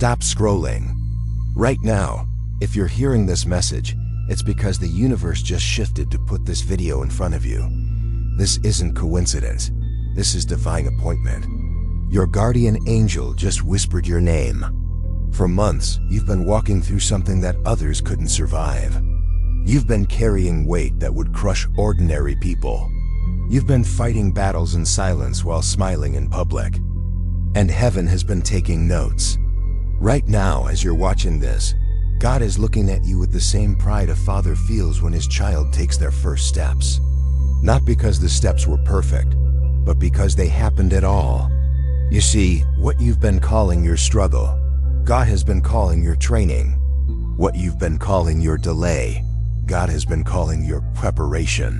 stop scrolling. Right now, if you're hearing this message, it's because the universe just shifted to put this video in front of you. This isn't coincidence. This is divine appointment. Your guardian angel just whispered your name. For months, you've been walking through something that others couldn't survive. You've been carrying weight that would crush ordinary people. You've been fighting battles in silence while smiling in public. And heaven has been taking notes. Right now, as you're watching this, God is looking at you with the same pride a father feels when his child takes their first steps. Not because the steps were perfect, but because they happened at all. You see, what you've been calling your struggle, God has been calling your training. What you've been calling your delay, God has been calling your preparation.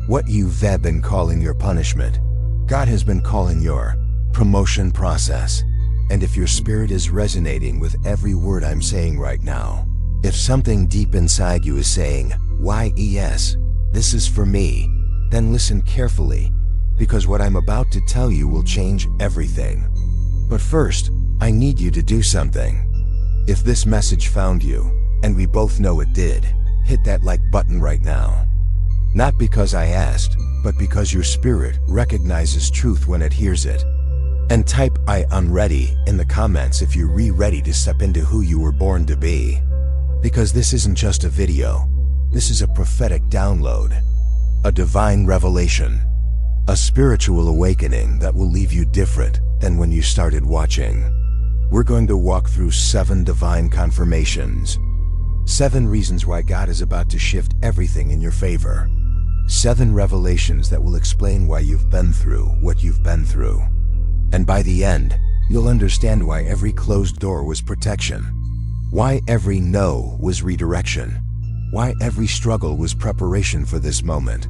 What you've been calling your punishment, God has been calling your promotion process. And if your spirit is resonating with every word I'm saying right now, if something deep inside you is saying, yes, this is for me, then listen carefully, because what I'm about to tell you will change everything. But first, I need you to do something. If this message found you, and we both know it did, hit that like button right now. Not because I asked, but because your spirit recognizes truth when it hears it. And type I'm ready in the comments if you're ready to step into who you were born to be. Because this isn't just a video. This is a prophetic download. A divine revelation. A spiritual awakening that will leave you different than when you started watching. We're going to walk through 7 divine confirmations. 7 reasons why God is about to shift everything in your favor. 7 revelations that will explain why you've been through what you've been through. And by the end, you'll understand why every closed door was protection. Why every no was redirection. Why every struggle was preparation for this moment.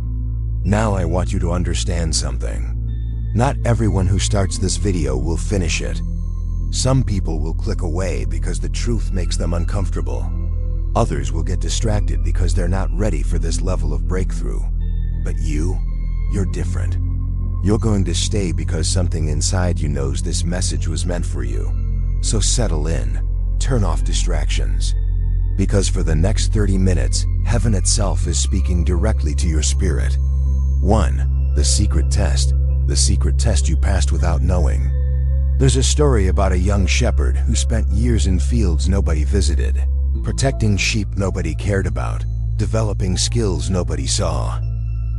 Now I want you to understand something. Not everyone who starts this video will finish it. Some people will click away because the truth makes them uncomfortable. Others will get distracted because they're not ready for this level of breakthrough. But you're different. You're going to stay because something inside you knows this message was meant for you. So settle in, turn off distractions. Because for the next 30 minutes, heaven itself is speaking directly to your spirit. 1. The secret test. The secret test you passed without knowing. There's a story about a young shepherd who spent years in fields nobody visited, protecting sheep nobody cared about, developing skills nobody saw.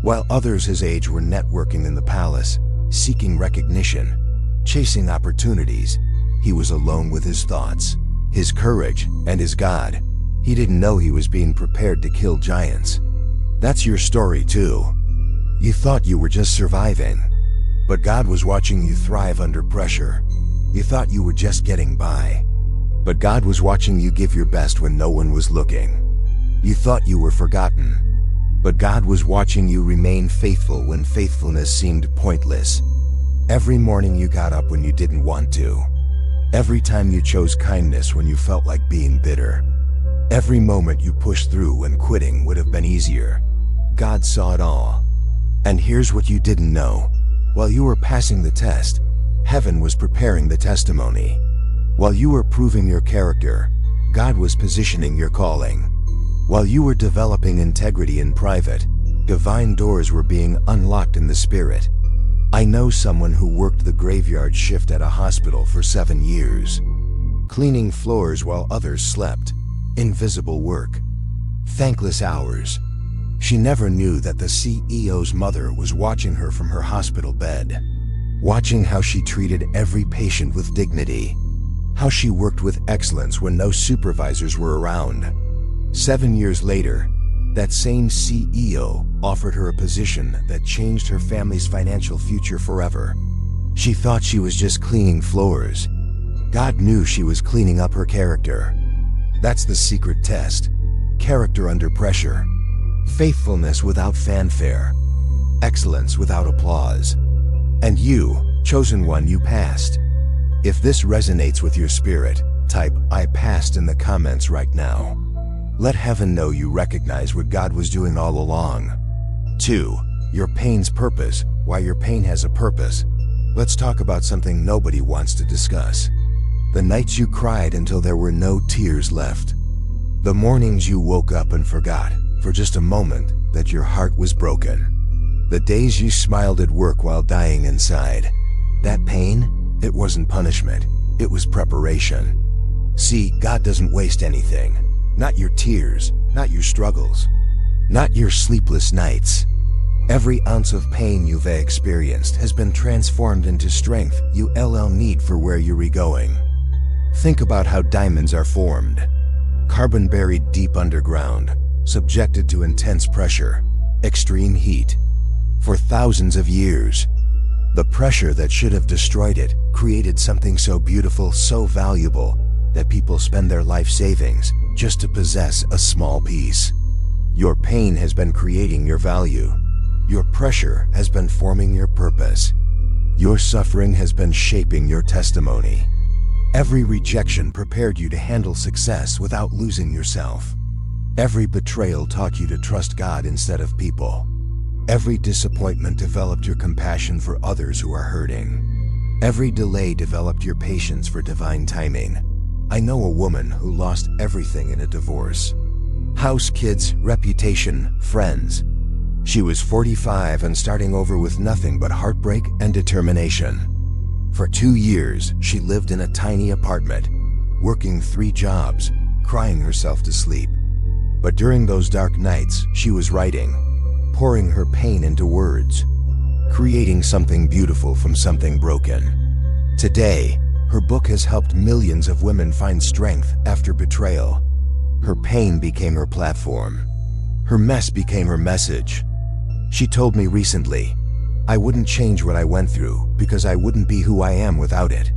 While others his age were networking in the palace, seeking recognition, chasing opportunities, he was alone with his thoughts, his courage, and his God. He didn't know he was being prepared to kill giants. That's your story too. You thought you were just surviving, but God was watching you thrive under pressure. You thought you were just getting by, but God was watching you give your best when no one was looking. You thought you were forgotten, but God was watching you remain faithful when faithfulness seemed pointless. Every morning you got up when you didn't want to. Every time you chose kindness when you felt like being bitter. Every moment you pushed through when quitting would have been easier. God saw it all. And here's what you didn't know. While you were passing the test, heaven was preparing the testimony. While you were proving your character, God was positioning your calling. While you were developing integrity in private, divine doors were being unlocked in the spirit. I know someone who worked the graveyard shift at a hospital for 7 years. Cleaning floors while others slept. Invisible work. Thankless hours. She never knew that the CEO's mother was watching her from her hospital bed. Watching how she treated every patient with dignity. How she worked with excellence when no supervisors were around. 7 years later, that same CEO offered her a position that changed her family's financial future forever. She thought she was just cleaning floors. God knew she was cleaning up her character. That's the secret test. Character under pressure. Faithfulness without fanfare. Excellence without applause. And you, chosen one, you passed. If this resonates with your spirit, type I passed in the comments right now. Let heaven know you recognize what God was doing all along. 2. Your pain's purpose. Why your pain has a purpose. Let's talk about something nobody wants to discuss. The nights you cried until there were no tears left. The mornings you woke up and forgot, for just a moment, that your heart was broken. The days you smiled at work while dying inside. That pain, it wasn't punishment, it was preparation. See, God doesn't waste anything. Not your tears, not your struggles, not your sleepless nights. Every ounce of pain you've experienced has been transformed into strength you'll need for where you're going. Think about how diamonds are formed. Carbon buried deep underground, subjected to intense pressure, extreme heat. For thousands of years, the pressure that should have destroyed it created something so beautiful, so valuable, that people spend their life savings just to possess a small piece. Your pain has been creating your value. Your pressure has been forming your purpose. Your suffering has been shaping your testimony. Every rejection prepared you to handle success without losing yourself. Every betrayal taught you to trust God instead of people. Every disappointment developed your compassion for others who are hurting. Every delay developed your patience for divine timing. I know a woman who lost everything in a divorce. House, kids, reputation, friends. She was 45 and starting over with nothing but heartbreak and determination. For 2 years, she lived in a tiny apartment, working 3 jobs, crying herself to sleep. But during those dark nights, she was writing, pouring her pain into words, creating something beautiful from something broken. Today, her book has helped millions of women find strength after betrayal. Her pain became her platform. Her mess became her message. She told me recently, "I wouldn't change what I went through because I wouldn't be who I am without it."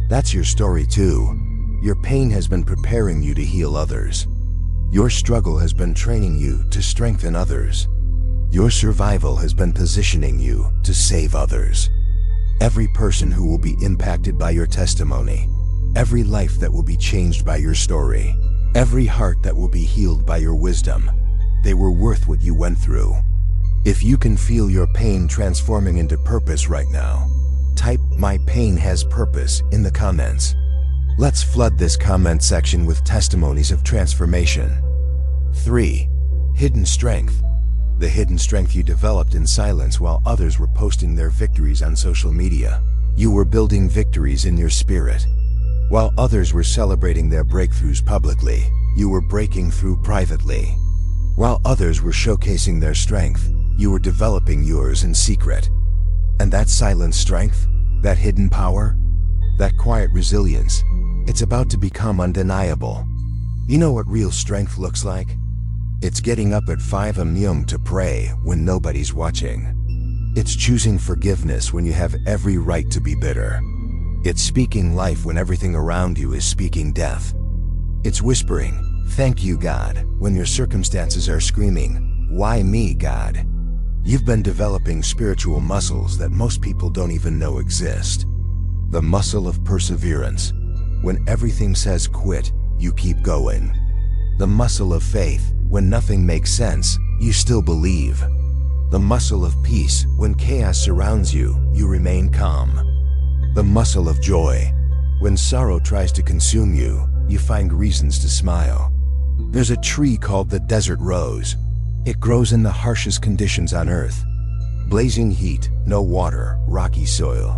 That's your story too. Your pain has been preparing you to heal others. Your struggle has been training you to strengthen others. Your survival has been positioning you to save others. Every person who will be impacted by your testimony, every life that will be changed by your story, every heart that will be healed by your wisdom, they were worth what you went through. If you can feel your pain transforming into purpose right now, type "My pain has purpose" in the comments. Let's flood this comment section with testimonies of transformation. 3. Hidden strength. The hidden strength you developed in silence while others were posting their victories on social media. You were building victories in your spirit. While others were celebrating their breakthroughs publicly, you were breaking through privately. While others were showcasing their strength, you were developing yours in secret. And that silent strength, that hidden power, that quiet resilience, it's about to become undeniable. You know what real strength looks like? It's getting up at 5 a.m. to pray when nobody's watching. It's choosing forgiveness when you have every right to be bitter. It's speaking life when everything around you is speaking death. It's whispering, "Thank you, God," when your circumstances are screaming, "Why me, God?" You've been developing spiritual muscles that most people don't even know exist. The muscle of perseverance. When everything says quit, you keep going. The muscle of faith. When nothing makes sense, you still believe. The muscle of peace. When chaos surrounds you, you remain calm. The muscle of joy. When sorrow tries to consume you, you find reasons to smile. There's a tree called the desert rose. It grows in the harshest conditions on earth. Blazing heat, no water, rocky soil.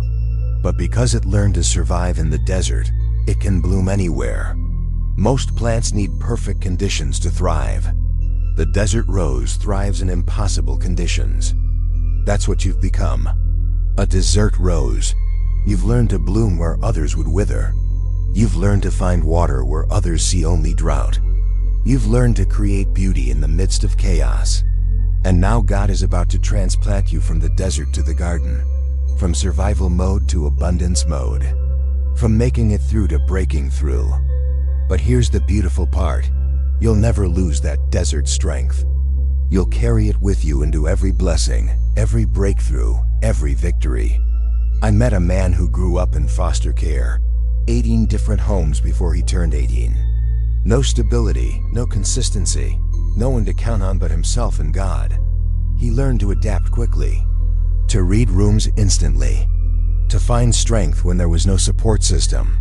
But because it learned to survive in the desert, it can bloom anywhere. Most plants need perfect conditions to thrive. The desert rose thrives in impossible conditions. That's what you've become. A desert rose. You've learned to bloom where others would wither. You've learned to find water where others see only drought. You've learned to create beauty in the midst of chaos. And now God is about to transplant you from the desert to the garden. From survival mode to abundance mode. From making it through to breaking through. But here's the beautiful part. You'll never lose that desert strength. You'll carry it with you into every blessing, every breakthrough, every victory. I met a man who grew up in foster care, 18 different homes before he turned 18. No stability, no consistency, no one to count on but himself and God. He learned to adapt quickly, to read rooms instantly, to find strength when there was no support system.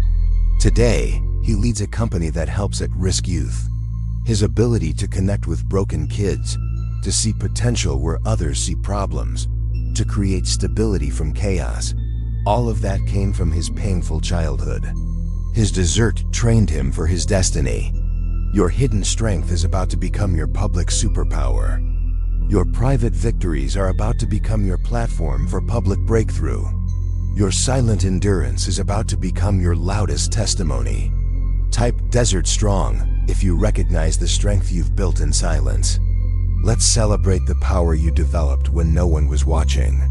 Today, he leads a company that helps at-risk youth. His ability to connect with broken kids, to see potential where others see problems, to create stability from chaos, all of that came from his painful childhood. His desert trained him for his destiny. Your hidden strength is about to become your public superpower. Your private victories are about to become your platform for public breakthrough. Your silent endurance is about to become your loudest testimony. Type Desert Strong if you recognize the strength you've built in silence. Let's celebrate the power you developed when no one was watching.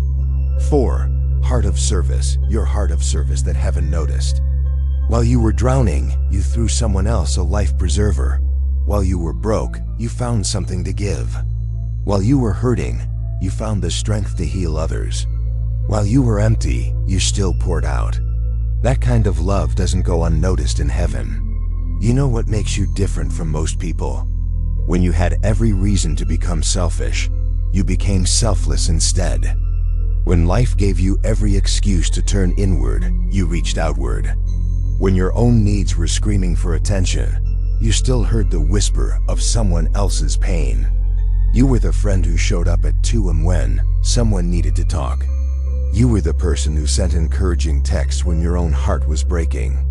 4. Heart of service, your heart of service that heaven noticed. While you were drowning, you threw someone else a life preserver. While you were broke, you found something to give. While you were hurting, you found the strength to heal others. While you were empty, you still poured out. That kind of love doesn't go unnoticed in heaven. You know what makes you different from most people? When you had every reason to become selfish, you became selfless instead. When life gave you every excuse to turn inward, you reached outward. When your own needs were screaming for attention, you still heard the whisper of someone else's pain. You were the friend who showed up at 2 a.m. when someone needed to talk. You were the person who sent encouraging texts when your own heart was breaking.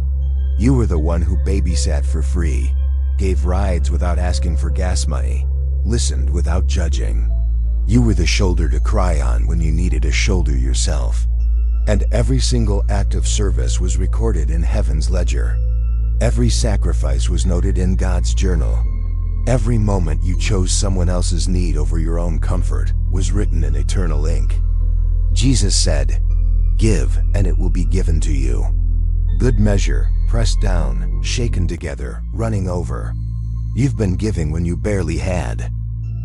You were the one who babysat for free, gave rides without asking for gas money, listened without judging. You were the shoulder to cry on when you needed a shoulder yourself. And every single act of service was recorded in heaven's ledger. Every sacrifice was noted in God's journal. Every moment you chose someone else's need over your own comfort was written in eternal ink. Jesus said, "Give, and it will be given to you. Good measure, pressed down, shaken together, running over." You've been giving when you barely had.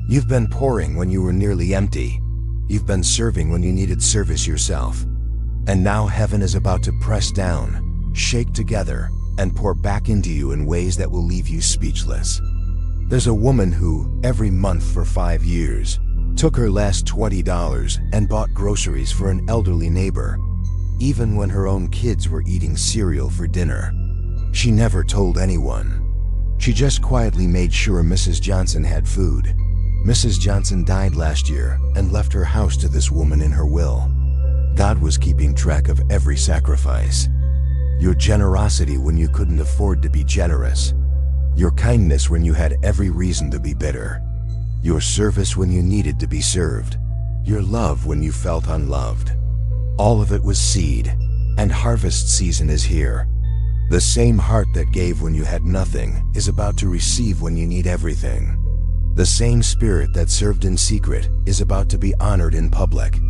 You've been pouring when you were nearly empty. You've been serving when you needed service yourself. And now heaven is about to press down, shake together, and pour back into you in ways that will leave you speechless. There's a woman who, every month for 5 years, took her last $20 and bought groceries for an elderly neighbor, even when her own kids were eating cereal for dinner. She never told anyone. She just quietly made sure Mrs. Johnson had food. Mrs. Johnson died last year and left her house to this woman in her will. God was keeping track of every sacrifice. Your generosity when you couldn't afford to be generous. Your kindness when you had every reason to be bitter. Your service when you needed to be served. Your love when you felt unloved. All of it was seed, and harvest season is here. The same heart that gave when you had nothing is about to receive when you need everything. The same spirit that served in secret is about to be honored in public.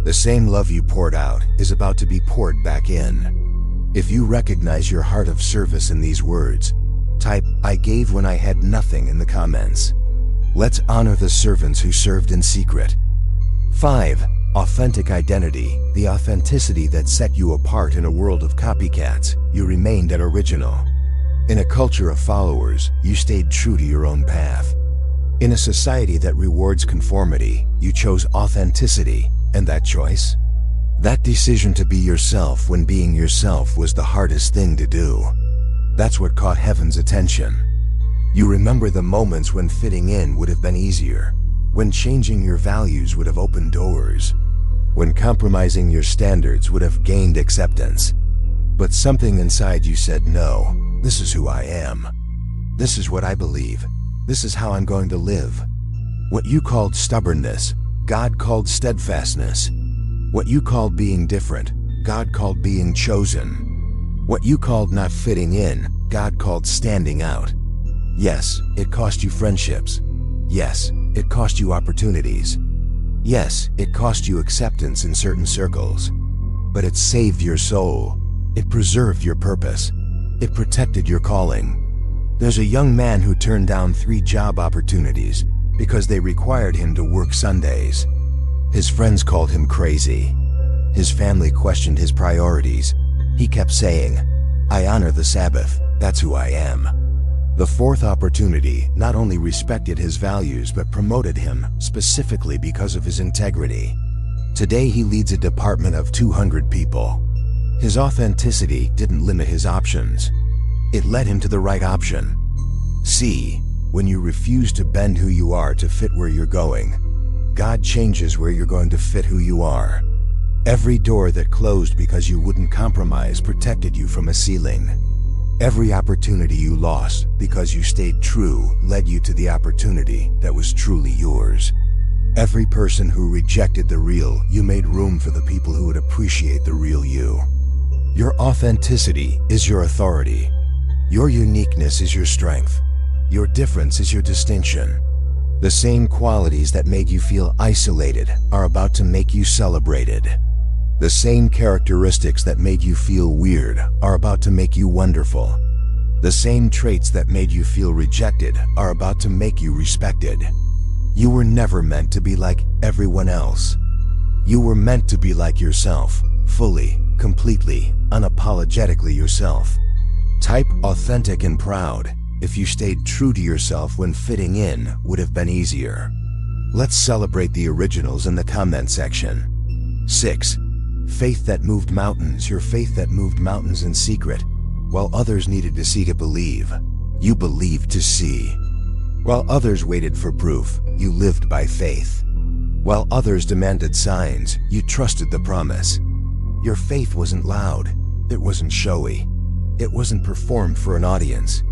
The same love you poured out is about to be poured back in. If you recognize your heart of service in these words, type "I gave when I had nothing" in the comments. Let's honor the servants who served in secret. 5. Authentic identity, the authenticity that set you apart in a world of copycats. You remained an original. In a culture of followers, you stayed true to your own path. In a society that rewards conformity, you chose authenticity, and that choice? That decision to be yourself when being yourself was the hardest thing to do. That's what caught heaven's attention. You remember the moments when fitting in would have been easier, when changing your values would have opened doors, when compromising your standards would have gained acceptance. But something inside you said, "No, this is who I am. This is what I believe. This is how I'm going to live." What you called stubbornness, God called steadfastness. What you called being different, God called being chosen. What you called not fitting in, God called standing out. Yes, it cost you friendships. Yes, it cost you opportunities. Yes, it cost you acceptance in certain circles. But it saved your soul. It preserved your purpose. It protected your calling. There's a young man who turned down 3 job opportunities because they required him to work Sundays. His friends called him crazy. His family questioned his priorities. He kept saying, "I honor the Sabbath, that's who I am." The 4th opportunity not only respected his values but promoted him specifically because of his integrity. Today he leads a department of 200 people. His authenticity didn't limit his options. It led him to the right option. See, when you refuse to bend who you are to fit where you're going, God changes where you're going to fit who you are. Every door that closed because you wouldn't compromise protected you from a ceiling. Every opportunity you lost because you stayed true led you to the opportunity that was truly yours. Every person who rejected the real you made room for the people who would appreciate the real you. Your authenticity is your authority. Your uniqueness is your strength. Your difference is your distinction. The same qualities that made you feel isolated are about to make you celebrated. The same characteristics that made you feel weird are about to make you wonderful. The same traits that made you feel rejected are about to make you respected. You were never meant to be like everyone else. You were meant to be like yourself, fully, completely, unapologetically yourself. Type authentic and proud if you stayed true to yourself when fitting in would have been easier. Let's celebrate the originals in the comment section. 6. Faith that moved mountains. Your faith that moved mountains in secret. While others needed to see to believe, you believed to see. While others waited for proof, you lived by faith. While others demanded signs, you trusted the promise. Your faith wasn't loud. It wasn't showy. It wasn't performed for an audience.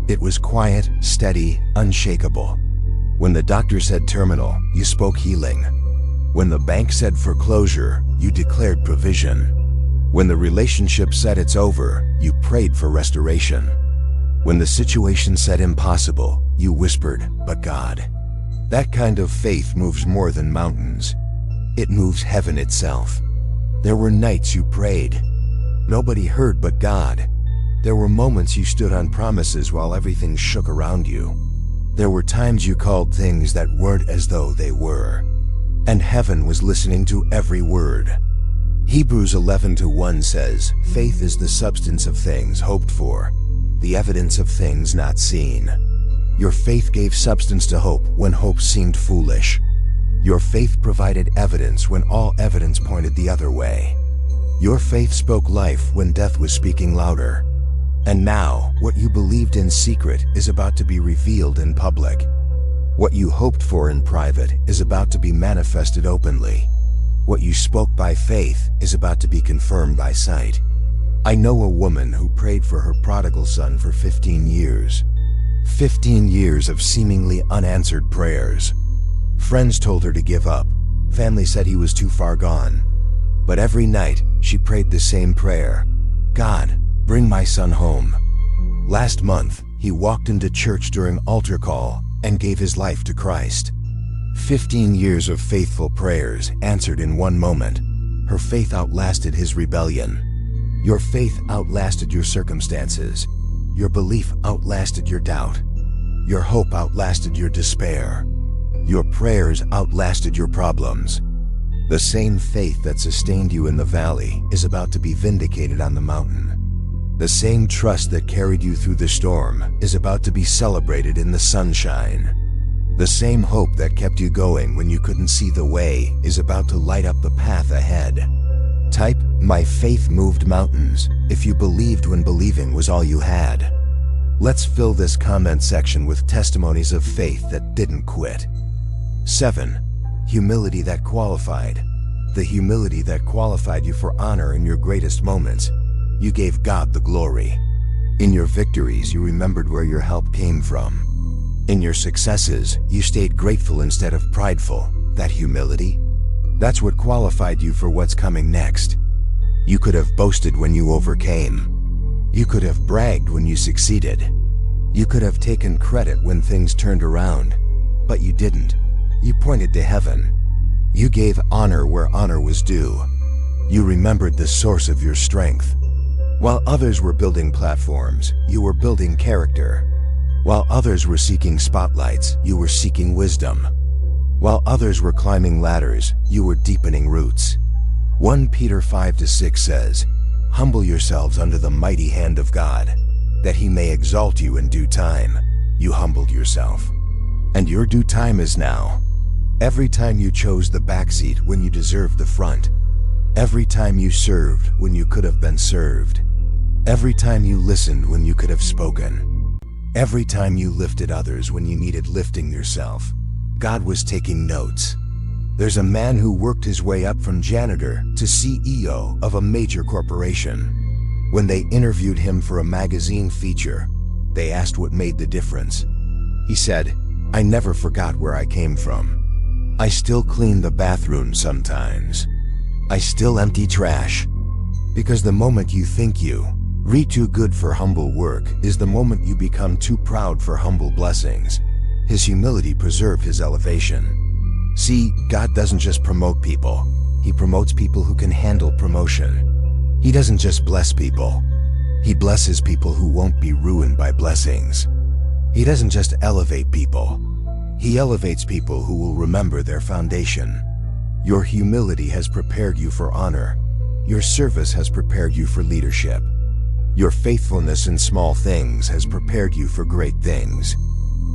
It was quiet, steady, unshakable. When the doctor said terminal, you spoke healing. When the bank said foreclosure, you declared provision. When the relationship said it's over, you prayed for restoration. When the situation said impossible, you whispered, "But God." That kind of faith moves more than mountains. It moves heaven itself. There were nights you prayed. Nobody heard but God. There were moments you stood on promises while everything shook around you. There were times you called things that weren't as though they were. And heaven was listening to every word. Hebrews 11:1 says, "Faith is the substance of things hoped for, the evidence of things not seen." Your faith gave substance to hope when hope seemed foolish. Your faith provided evidence when all evidence pointed the other way. Your faith spoke life when death was speaking louder. And now, what you believed in secret is about to be revealed in public. What you hoped for in private is about to be manifested openly. What you spoke by faith is about to be confirmed by sight. I know a woman who prayed for her prodigal son for 15 years. 15 years of seemingly unanswered prayers. Friends told her to give up. Family said he was too far gone. But every night, she prayed the same prayer. "God, bring my son home." Last month, he walked into church during altar call and gave his life to Christ. 15 years of faithful prayers answered in one moment. Her faith outlasted his rebellion. Your faith outlasted your circumstances. Your belief outlasted your doubt. Your hope outlasted your despair. Your prayers outlasted your problems. The same faith that sustained you in the valley is about to be vindicated on the mountain. The same trust that carried you through the storm is about to be celebrated in the sunshine. The same hope that kept you going when you couldn't see the way is about to light up the path ahead. Type, "My faith moved mountains," if you believed when believing was all you had. Let's fill this comment section with testimonies of faith that didn't quit. 7. Humility that qualified. The humility that qualified you for honor in your greatest moments. You gave God the glory. In your victories, you remembered where your help came from. In your successes, you stayed grateful instead of prideful. That humility? That's what qualified you for what's coming next. You could have boasted when you overcame. You could have bragged when you succeeded. You could have taken credit when things turned around. But you didn't. You pointed to heaven. You gave honor where honor was due. You remembered the source of your strength. While others were building platforms, you were building character. While others were seeking spotlights, you were seeking wisdom. While others were climbing ladders, you were deepening roots. 1 Peter 5-6 says, "Humble yourselves under the mighty hand of God, that he may exalt you in due time." You humbled yourself. And your due time is now. Every time you chose the back seat when you deserved the front. Every time you served when you could have been served. Every time you listened when you could have spoken. Every time you lifted others when you needed lifting yourself. God was taking notes. There's a man who worked his way up from janitor to CEO of a major corporation. When they interviewed him for a magazine feature, they asked what made the difference. He said, "I never forgot where I came from. I still clean the bathroom sometimes. I still empty trash." Because the moment you think you're too good for humble work is the moment you become too proud for humble blessings. His humility preserved his elevation. See, God doesn't just promote people. He promotes people who can handle promotion. He doesn't just bless people. He blesses people who won't be ruined by blessings. He doesn't just elevate people. He elevates people who will remember their foundation. Your humility has prepared you for honor. Your service has prepared you for leadership. Your faithfulness in small things has prepared you for great things.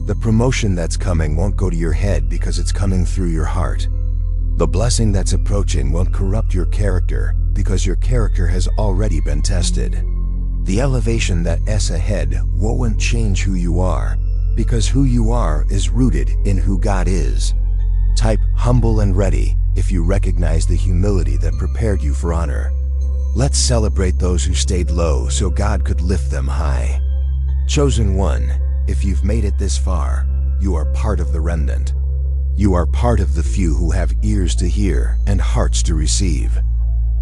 The promotion that's coming won't go to your head because it's coming through your heart. The blessing that's approaching won't corrupt your character because your character has already been tested. The elevation that's ahead won't change who you are because who you are is rooted in who God is. Type humble and ready if you recognize the humility that prepared you for honor. Let's celebrate those who stayed low so God could lift them high. Chosen one, if you've made it this far, you are part of the remnant. You are part of the few who have ears to hear and hearts to receive.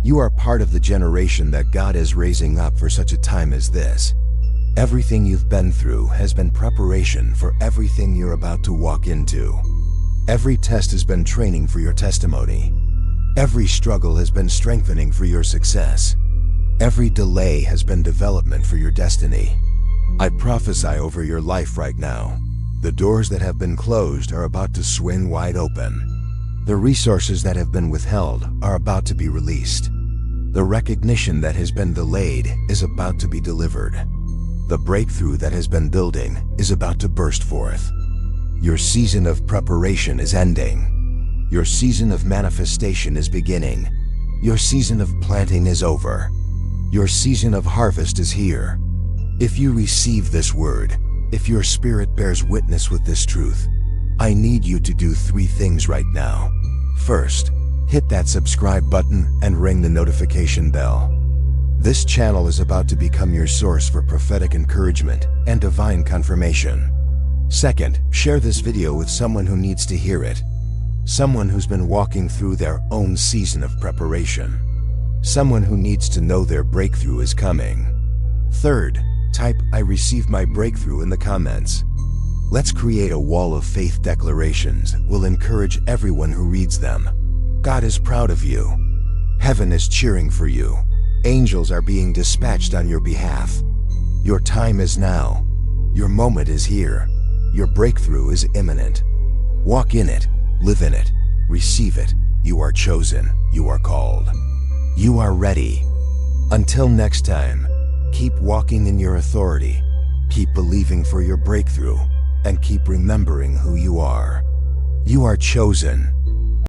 You are part of the generation that God is raising up for such a time as this. Everything you've been through has been preparation for everything you're about to walk into. Every test has been training for your testimony. Every struggle has been strengthening for your success. Every delay has been development for your destiny. I prophesy over your life right now. The doors that have been closed are about to swing wide open. The resources that have been withheld are about to be released. The recognition that has been delayed is about to be delivered. The breakthrough that has been building is about to burst forth. Your season of preparation is ending. Your season of manifestation is beginning. Your season of planting is over. Your season of harvest is here. If you receive this word, if your spirit bears witness with this truth, I need you to do 3 things right now. First, hit that subscribe button and ring the notification bell. This channel is about to become your source for prophetic encouragement and divine confirmation. Second, share this video with someone who needs to hear it. Someone who's been walking through their own season of preparation. Someone who needs to know their breakthrough is coming. Third, type "I received my breakthrough" in the comments. Let's create a wall of faith declarations. We'll encourage everyone who reads them. God is proud of you. Heaven is cheering for you. Angels are being dispatched on your behalf. Your time is now. Your moment is here. Your breakthrough is imminent. Walk in it, live in it, receive it. You are chosen. You are called. You are ready. Until next time, keep walking in your authority. Keep believing for your breakthrough. And keep remembering who you are. You are chosen.